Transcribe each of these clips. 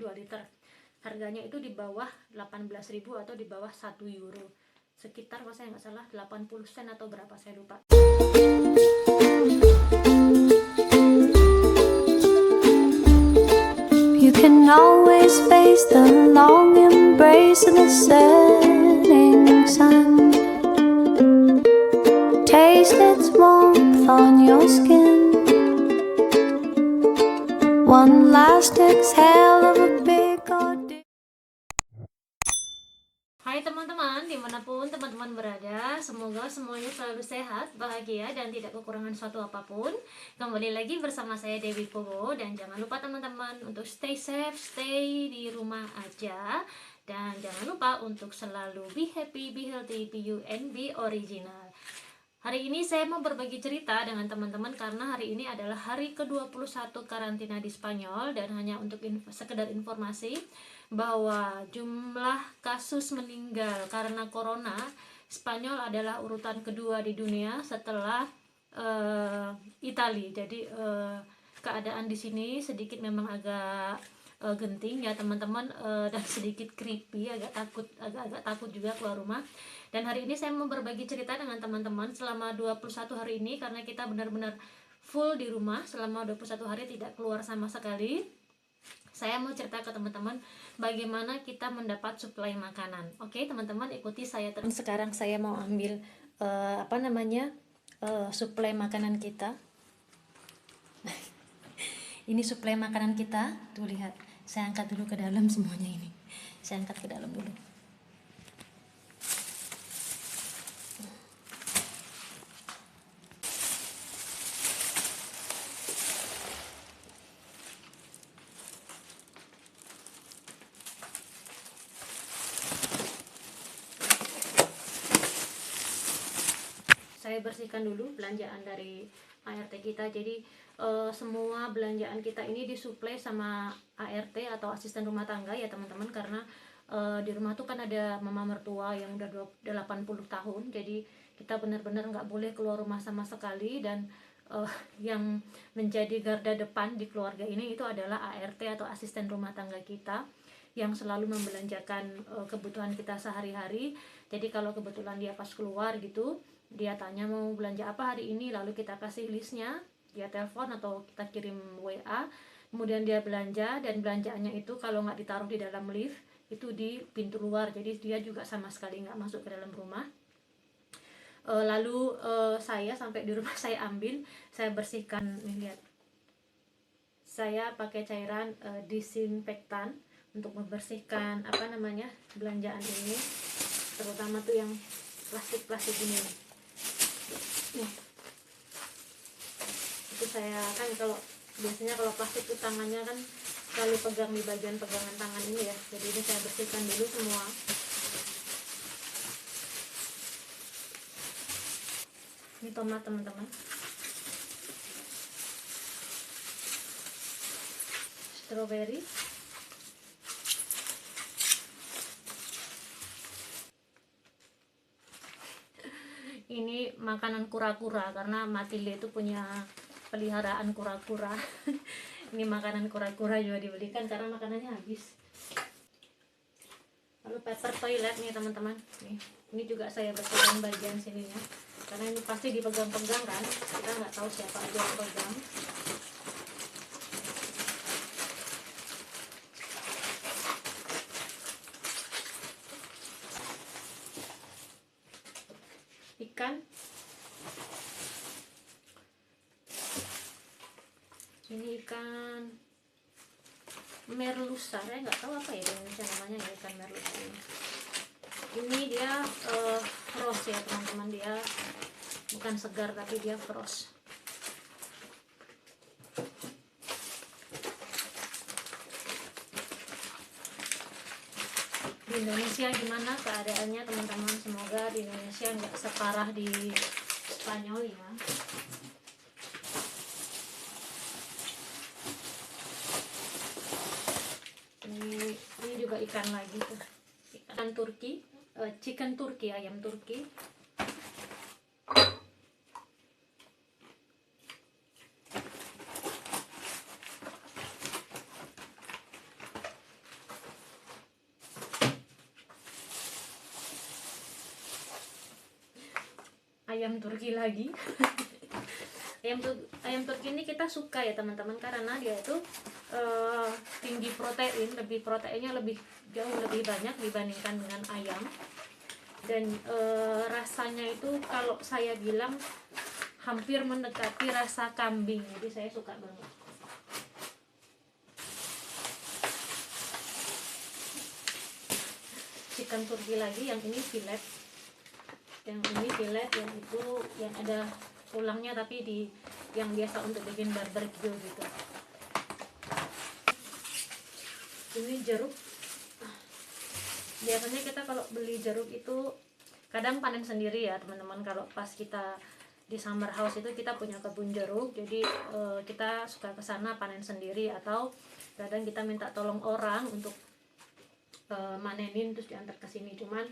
2 liter. Harganya itu di bawah 18.000 atau di bawah 1 euro, sekitar kalau saya nggak salah 80 sen atau berapa, saya lupa. You can always face the long embrace of the setting sun. Taste its warmth on your skin. One last exhale of a big ordeal. Hai teman-teman, dimanapun teman-teman berada, semoga semuanya selalu sehat, bahagia, dan tidak kekurangan suatu apapun. Kembali lagi bersama saya Dewi Pogo, dan jangan lupa teman-teman untuk stay safe, stay di rumah aja, dan jangan lupa untuk selalu be happy, be healthy, be you, and be original. Hari ini saya mau berbagi cerita dengan teman-teman karena hari ini adalah hari ke-21 karantina di Spanyol, dan hanya untuk sekedar informasi bahwa jumlah kasus meninggal karena corona, Spanyol adalah urutan kedua di dunia setelah Italia. Jadi keadaan di sini sedikit memang agak genting ya teman-teman, dan sedikit creepy, agak takut juga keluar rumah. Dan hari ini saya mau berbagi cerita dengan teman-teman selama 21 hari ini, karena kita benar-benar full di rumah selama 21 hari, tidak keluar sama sekali. Saya mau cerita ke teman-teman bagaimana kita mendapat suplai makanan. Oke teman-teman, ikuti saya terus. Sekarang saya mau ambil suplai makanan kita. Ini suplai makanan kita, tuh lihat. Saya angkat dulu ke dalam semuanya ini. Saya angkat ke dalam dulu. Saya bersihkan dulu belanjaan dari ART kita. Jadi semua belanjaan kita ini disuplai sama ART atau asisten rumah tangga ya teman-teman, karena di rumah tuh kan ada mama mertua yang udah 80 tahun, jadi kita benar-benar nggak boleh keluar rumah sama sekali. Dan yang menjadi garda depan di keluarga ini itu adalah ART atau asisten rumah tangga kita, yang selalu membelanjakan kebutuhan kita sehari-hari. Jadi kalau kebetulan dia pas keluar gitu, dia tanya mau belanja apa hari ini, lalu kita kasih listnya, dia telepon atau kita kirim WA, kemudian dia belanja. Dan belanjaannya itu kalau nggak ditaruh di dalam lift, itu di pintu luar, jadi dia juga sama sekali nggak masuk ke dalam rumah. Lalu saya sampai di rumah, saya ambil, saya bersihkan. Nih lihat, saya pakai cairan disinfektan untuk membersihkan belanjaan ini, terutama tuh yang plastik ini nih. Itu saya kan kalau biasanya kalau plastik itu tangannya kan selalu pegang di bagian pegangan tangan ini ya, jadi ini saya bersihkan dulu semua. Ini tomat teman-teman, strawberry, ini makanan kura-kura karena Matilde itu punya peliharaan kura-kura. Ini makanan kura-kura juga dibelikan karena makanannya habis. Lalu paper toilet nih teman-teman, ini juga saya bersihkan bagian sininya karena ini pasti dipegang-pegang kan, kita nggak tahu siapa aja yang pegang. Ikan, ini ikan merluza, saya nggak tahu apa ya di Indonesia namanya ya, ikan merluza ini dia frost ya teman-teman, dia bukan segar tapi dia frost. Di Indonesia gimana keadaannya teman-teman? Semoga di Indonesia nggak separah di Spanyol ya. Ini juga ikan lagi tuh, ikan Turki, chicken Turki, ayam Turki. ayam Turki lagi. Ayam Turki ini kita suka ya teman-teman, karena dia itu tinggi protein, proteinnya jauh lebih banyak dibandingkan dengan ayam. Dan rasanya itu kalau saya bilang hampir mendekati rasa kambing, jadi saya suka banget. Chicken Turki lagi, yang ini filet, yang itu yang ada tulangnya, tapi yang biasa untuk bikin barbecue gitu. Ini jeruk. Biasanya kita kalau beli jeruk itu kadang panen sendiri ya teman-teman. Kalau pas kita di summer house itu kita punya kebun jeruk, jadi kita suka ke sana panen sendiri, atau kadang kita minta tolong orang untuk manenin terus diantar ke sini. Cuman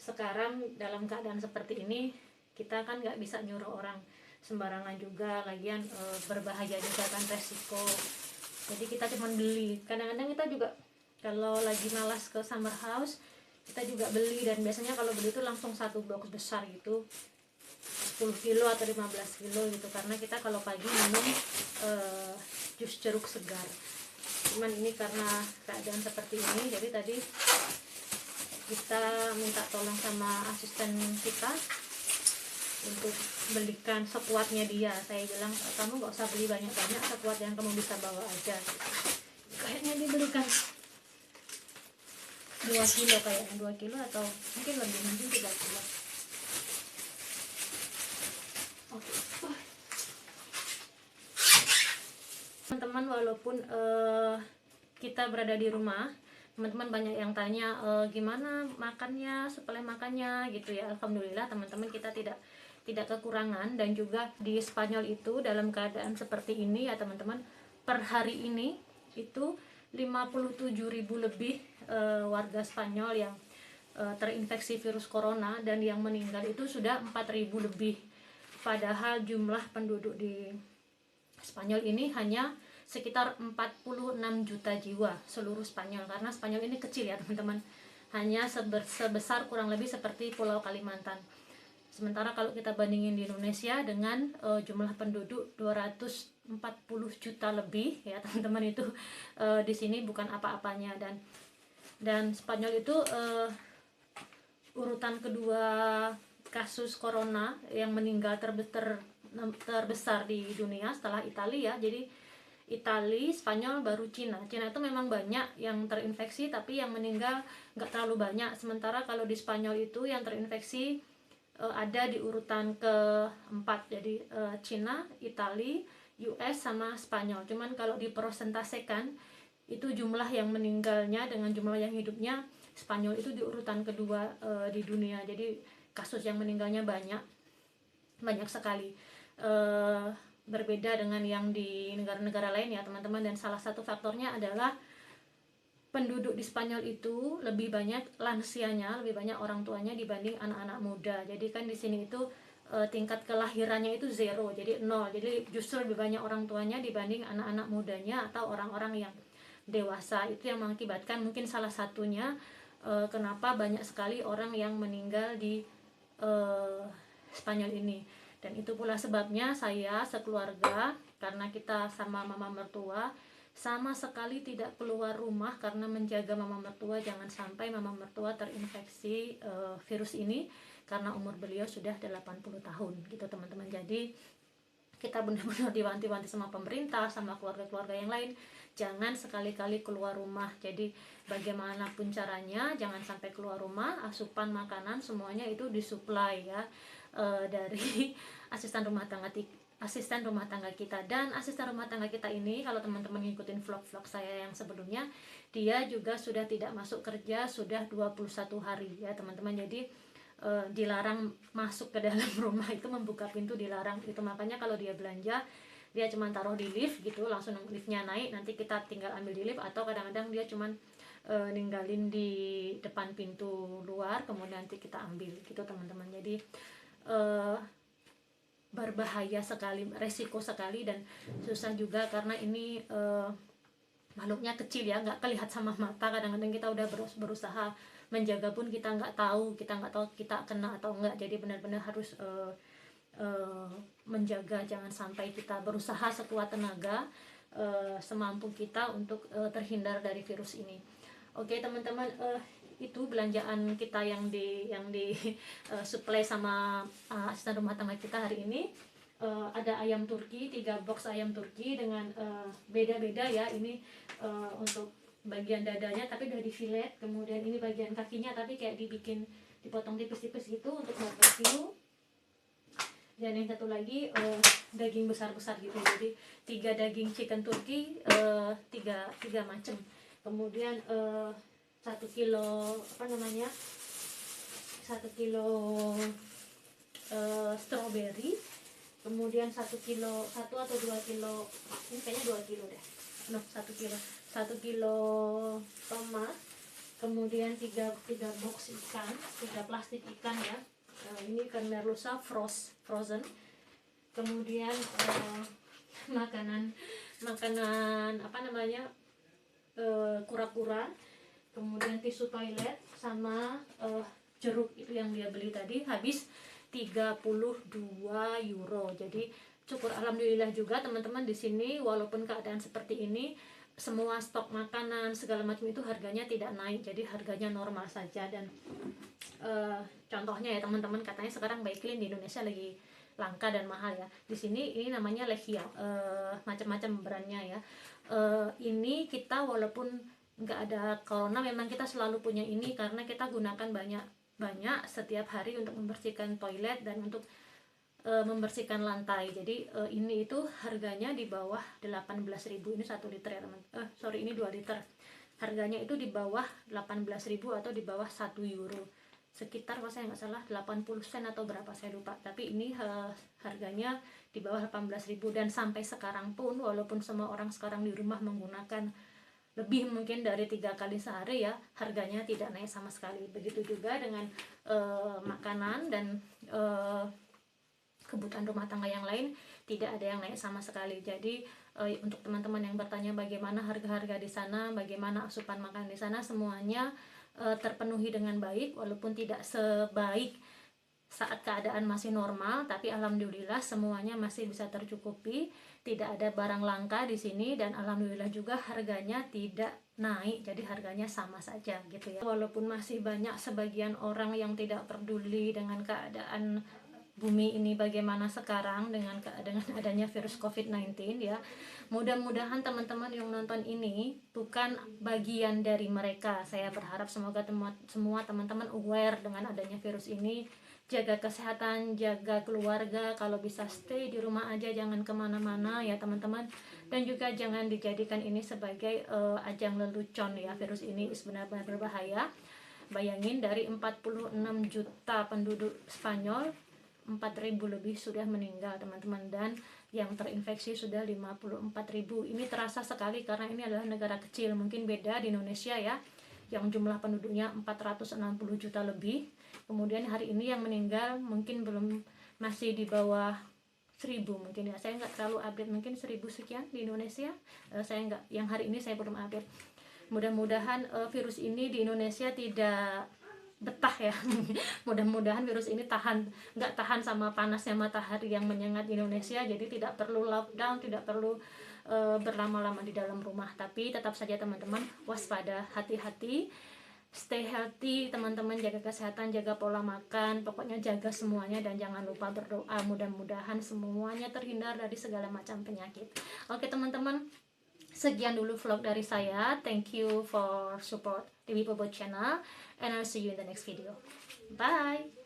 sekarang dalam keadaan seperti ini kita kan nggak bisa nyuruh orang sembarangan juga, lagian berbahaya juga kan, resiko. Jadi kita cuma beli. Kadang-kadang kita juga kalau lagi malas ke summer house kita juga beli, dan biasanya kalau beli itu langsung satu box besar gitu, 10 kilo atau 15 kilo gitu, karena kita kalau pagi minum jus jeruk segar. Cuman ini karena keadaan seperti ini, jadi tadi kita minta tolong sama asisten kita untuk belikan sekuatnya dia. Saya bilang, kamu nggak usah beli banyak-banyak, sekuat yang kamu bisa bawa aja. Kayaknya dibelikan 2 kilo, kayaknya 2 kilo atau mungkin lebih, mungkin 3 kilo. Oke. Teman-teman, walaupun kita berada di rumah, teman-teman banyak yang tanya gimana makannya, suplai makannya gitu ya. Alhamdulillah teman-teman, kita tidak kekurangan. Dan juga di Spanyol itu dalam keadaan seperti ini ya teman-teman, per hari ini itu 57.000 lebih warga Spanyol yang terinfeksi virus corona, dan yang meninggal itu sudah 4.000 lebih. Padahal jumlah penduduk di Spanyol ini hanya sekitar 46 juta jiwa seluruh Spanyol, karena Spanyol ini kecil ya teman-teman, hanya sebesar kurang lebih seperti Pulau Kalimantan. Sementara kalau kita bandingin di Indonesia dengan jumlah penduduk 240 juta lebih ya teman-teman, itu di sini bukan apa-apanya. Dan Spanyol itu urutan kedua kasus corona yang meninggal terbesar di dunia setelah Italia. Jadi Italia, Spanyol, baru Cina. Cina itu memang banyak yang terinfeksi, tapi yang meninggal nggak terlalu banyak. Sementara kalau di Spanyol itu yang terinfeksi ada di urutan keempat. Jadi Cina, Italia, US sama Spanyol. Cuman kalau dipersentasekan itu jumlah yang meninggalnya dengan jumlah yang hidupnya, Spanyol itu di urutan kedua di dunia. Jadi kasus yang meninggalnya banyak sekali. Berbeda dengan yang di negara-negara lain ya teman-teman. Dan salah satu faktornya adalah penduduk di Spanyol itu lebih banyak lansianya, lebih banyak orang tuanya dibanding anak-anak muda. Jadi kan di sini itu tingkat kelahirannya itu 0, jadi 0. Jadi justru lebih banyak orang tuanya dibanding anak-anak mudanya atau orang-orang yang dewasa. Itu yang mengakibatkan mungkin salah satunya kenapa banyak sekali orang yang meninggal di Spanyol ini. Dan itu pula sebabnya saya sekeluarga, karena kita sama mama mertua, sama sekali tidak keluar rumah karena menjaga mama mertua jangan sampai mama mertua terinfeksi virus ini, karena umur beliau sudah 80 tahun gitu teman-teman. Jadi kita benar-benar diwanti-wanti sama pemerintah, sama keluarga-keluarga yang lain, jangan sekali-kali keluar rumah. Jadi bagaimanapun caranya jangan sampai keluar rumah. Asupan makanan semuanya itu disuplai ya dari asisten rumah tangga kita. Dan asisten rumah tangga kita ini, kalau teman-teman ngikutin vlog-vlog saya yang sebelumnya, dia juga sudah tidak masuk kerja sudah 21 hari ya teman-teman. Jadi dilarang masuk ke dalam rumah, itu membuka pintu dilarang. Itu makanya kalau dia belanja, dia cuma taruh di lift gitu, langsung liftnya naik, nanti kita tinggal ambil di lift, atau kadang-kadang dia cuma ninggalin di depan pintu luar, kemudian nanti kita ambil gitu teman-teman. Jadi berbahaya sekali, resiko sekali, dan susah juga karena ini makhluknya kecil ya, nggak kelihatan sama mata. Kadang-kadang kita udah berusaha menjaga pun kita nggak tahu kita kena atau enggak. Jadi benar-benar harus menjaga, jangan sampai kita berusaha sekuat tenaga semampu kita untuk terhindar dari virus ini. Oke teman-teman, itu belanjaan kita yang di supply sama asisten rumah tangga kita hari ini. Ada ayam Turki, 3 box ayam Turki dengan beda-beda ya. Ini untuk bagian dadanya tapi udah di fillet, kemudian ini bagian kakinya tapi kayak dipotong tipis-tipis gitu untuk barbecue. Dan yang satu lagi daging besar-besar gitu, jadi 3 daging chicken Turki, 3 macam. Kemudian 1 kilo 1 kilo strawberry, kemudian 1 atau 2 kilo, ini kayaknya 2 kilo deh, 1 kilo tomat, kemudian 3 box ikan, 3 plastik ikan ya. Ini ikan merluza frozen, kemudian makanan kura-kura, kemudian tisu toilet sama jeruk itu yang dia beli tadi, habis 32 euro. Jadi syukur alhamdulillah juga teman-teman, di sini walaupun keadaan seperti ini semua stok makanan segala macam itu harganya tidak naik, jadi harganya normal saja. Dan contohnya ya teman-teman, katanya sekarang Baiklin di Indonesia lagi langka dan mahal ya. Di sini ini namanya Lechia, macam-macam brandnya ya. Ini kita walaupun nggak ada corona, memang kita selalu punya ini karena kita gunakan banyak setiap hari untuk membersihkan toilet dan untuk membersihkan lantai. Jadi ini itu harganya di bawah 18.000. Ini 1 liter ya teman. Ini 2 liter. Harganya itu di bawah 18.000 atau di bawah 1 euro. Sekitar kalau saya nggak salah 80 sen atau berapa saya lupa. Tapi ini harganya di bawah 18.000, dan sampai sekarang pun walaupun semua orang sekarang di rumah menggunakan lebih mungkin dari 3 kali sehari ya, harganya tidak naik sama sekali. Begitu juga dengan makanan dan kebutuhan rumah tangga yang lain, tidak ada yang naik sama sekali. Jadi untuk teman-teman yang bertanya bagaimana harga-harga di sana, bagaimana asupan makanan di sana, semuanya terpenuhi dengan baik, walaupun tidak sebaik saat keadaan masih normal, tapi alhamdulillah semuanya masih bisa tercukupi, tidak ada barang langka di sini, dan alhamdulillah juga harganya tidak naik, jadi harganya sama saja gitu ya. Walaupun masih banyak sebagian orang yang tidak peduli dengan keadaan bumi ini bagaimana sekarang dengan adanya virus COVID-19 ya. Mudah-mudahan teman-teman yang nonton ini bukan bagian dari mereka. Saya berharap semoga semua teman-teman aware dengan adanya virus ini. Jaga kesehatan, jaga keluarga, kalau bisa stay di rumah aja, jangan kemana-mana ya teman-teman. Dan juga jangan dijadikan ini sebagai ajang lelucon ya. Virus ini sebenarnya berbahaya. Bayangin dari 46 juta penduduk Spanyol, 4.000 lebih sudah meninggal teman-teman, dan yang terinfeksi sudah 54.000. Ini terasa sekali karena ini adalah negara kecil. Mungkin beda di Indonesia ya, yang jumlah penduduknya 460 juta lebih. Kemudian hari ini yang meninggal mungkin masih di bawah 1.000 mungkin ya. Saya nggak terlalu update, mungkin 1.000 sekian di Indonesia. Saya nggak, yang hari ini saya belum update. Mudah-mudahan virus ini di Indonesia tidak betah ya. Mudah-mudahan virus ini nggak tahan sama panasnya matahari yang menyengat di Indonesia, jadi tidak perlu lockdown, tidak perlu berlama-lama di dalam rumah. Tapi tetap saja teman-teman waspada, hati-hati, stay healthy teman-teman, jaga kesehatan, jaga pola makan, pokoknya jaga semuanya, dan jangan lupa berdoa, mudah-mudahan semuanya terhindar dari segala macam penyakit. Oke teman-teman, sekian dulu vlog dari saya. Thank you for support Dewi Bobo channel, and I'll see you in the next video. Bye.